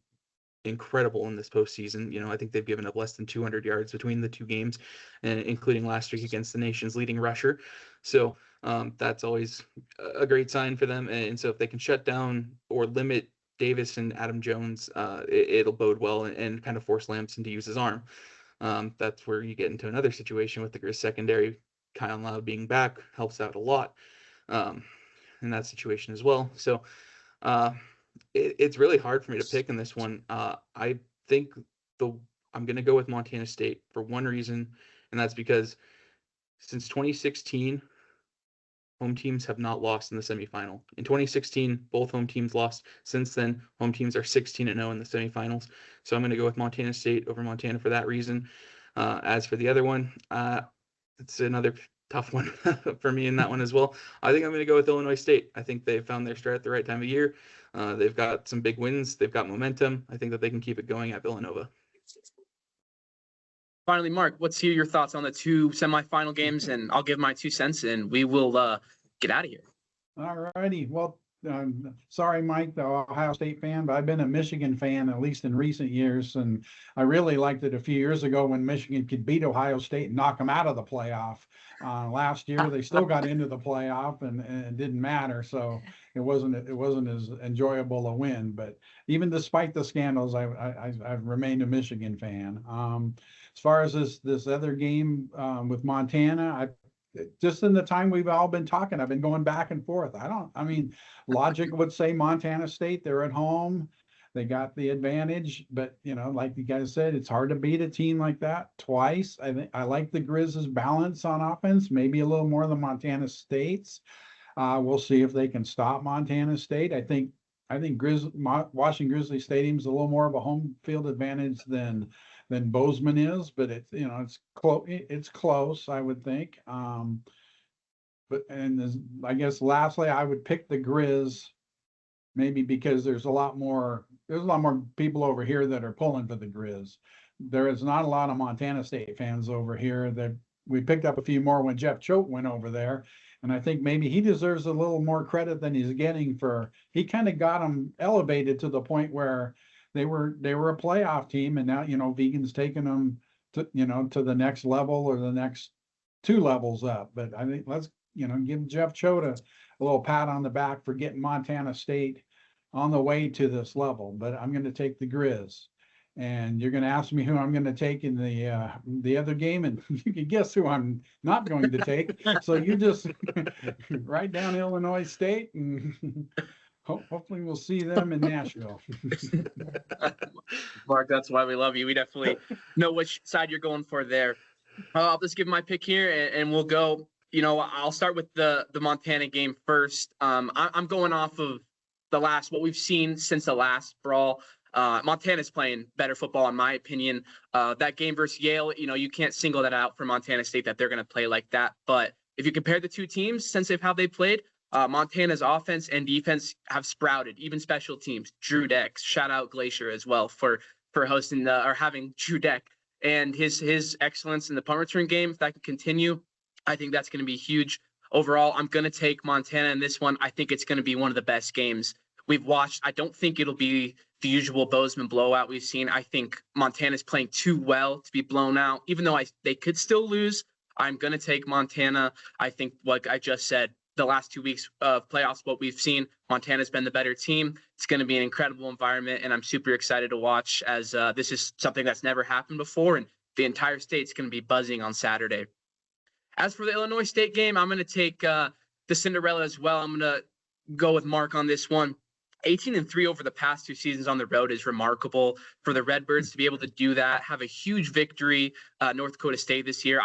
incredible in this postseason. I think they've given up less than 200 yards between the two games, and including last week against the nation's leading rusher. So that's always a great sign for them. And so if they can shut down or limit Davis and Adam Jones, it'll bode well and kind of force Lamson to use his arm. That's where you get into another situation with the Griz secondary. Kyle Loud being back helps out a lot in that situation as well. So it's really hard for me to pick in this one. I think I'm going to go with Montana State for one reason, and that's because since 2016, home teams have not lost in the semifinal. In 2016, both home teams lost. Since then, home teams are 16-0 in the semifinals. So I'm going to go with Montana State over Montana for that reason. As for the other one, it's another tough one for me in that one as well. I think I'm going to go with Illinois State. I think they've found their stride at the right time of year. They've got some big wins. They've got momentum. I think that they can keep it going at Villanova. Finally, Mark, let's hear your thoughts on the two semifinal games, and I'll give my 2 cents, and we will get out of here. All righty. Well, sorry, Mike, the Ohio State fan, but I've been a Michigan fan, at least in recent years. And I really liked it a few years ago when Michigan could beat Ohio State and knock them out of the playoff. Last year, they still got into the playoff and it didn't matter. So it wasn't as enjoyable a win. But even despite the scandals, I've remained a Michigan fan. As far as this other game with Montana, just in the time we've all been talking, I've been going back and forth. Logic would say Montana State, they're at home. They got the advantage, but like you guys said, it's hard to beat a team like that twice. I like the Griz's balance on offense, maybe a little more than Montana State's. We'll see if they can stop Montana State. I think Washington Grizzly Stadium's a little more of a home field advantage than Bozeman is, but it's close, I would think. I guess lastly, I would pick the Griz, maybe because there's a lot more people over here that are pulling for the Griz. There is not a lot of Montana State fans over here. That we picked up a few more when Jeff Choate went over there. And I think maybe he deserves a little more credit than he's getting he kind of got them elevated to the point where they were a playoff team, and now Vegan's taking them to the next level or the next 2 levels up. But I think let's give Jeff Choate a little pat on the back for getting Montana State on the way to this level. But I'm going to take the Griz, and you're going to ask me who I'm going to take in the other game, and you can guess who I'm not going to take. So you just write down Illinois State, and hopefully we'll see them in Nashville. Mark, that's why we love you. We definitely know which side you're going for there. I'll just give my pick here, and we'll go. I'll start with the Montana game first. I'm going off of what we've seen since the last brawl. Montana's playing better football, in my opinion. That game versus Yale, you can't single that out for Montana State that they're going to play like that. But if you compare the two teams since how they played, Montana's offense and defense have sprouted, even special teams. Drew Deck, shout out Glacier as well for hosting or having Drew Deck, and his excellence in the punt return game. If that can continue, I think that's going to be huge. Overall, I'm going to take Montana in this one. I think it's going to be one of the best games we've watched. I don't think it'll be the usual Bozeman blowout we've seen. I think Montana's playing too well to be blown out, even though they could still lose. I'm going to take Montana. I think, like I just said, the last 2 weeks of playoffs, what we've seen, Montana's been the better team. It's going to be an incredible environment, and I'm super excited to watch, as this is something that's never happened before, and the entire state's going to be buzzing on Saturday. As for the Illinois State game, I'm going to take the Cinderella as well. I'm going to go with Mark on this one. 18-3 over the past 2 seasons on the road is remarkable for the Redbirds to be able to do that, have a huge victory, North Dakota State this year.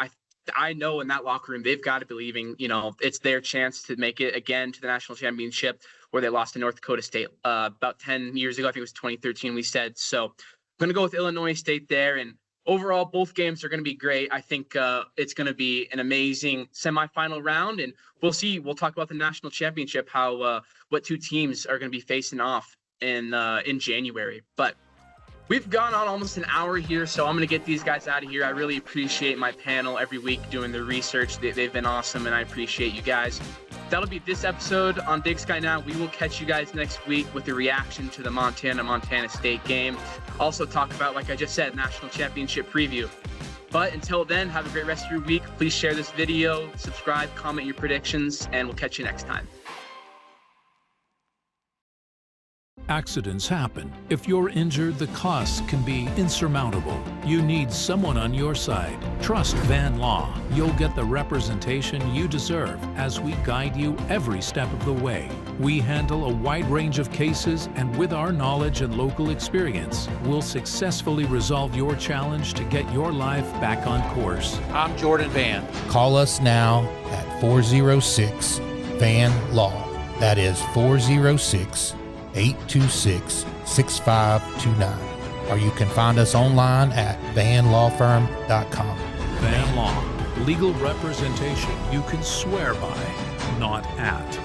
I know in that locker room, they've got to be believing, it's their chance to make it again to the national championship, where they lost to North Dakota State about 10 years ago. I think it was 2013, we said. So I'm going to go with Illinois State there. And overall, both games are going to be great. I think it's going to be an amazing semifinal round, and we'll see. We'll talk about the national championship, how what 2 teams are going to be facing off in January. But we've gone on almost an hour here, so I'm going to get these guys out of here. I really appreciate my panel every week doing the research. They've been awesome, and I appreciate you guys. That'll be this episode on Big Sky Now. We will catch you guys next week with the reaction to the Montana State game. Also talk about, like I just said, national championship preview. But until then, have a great rest of your week. Please share this video, subscribe, comment your predictions, and we'll catch you next time. Accidents happen. If you're injured, the costs can be insurmountable. You need someone on your side. Trust Van Law. You'll get the representation you deserve as we guide you every step of the way. We handle a wide range of cases, and with our knowledge and local experience, we'll successfully resolve your challenge to get your life back on course. I'm Jordan Van. Call us now at 406-VAN-LAW. That is 406-826-6529. Or you can find us online at vanlawfirm.com. Van Law. Legal representation you can swear by, not at.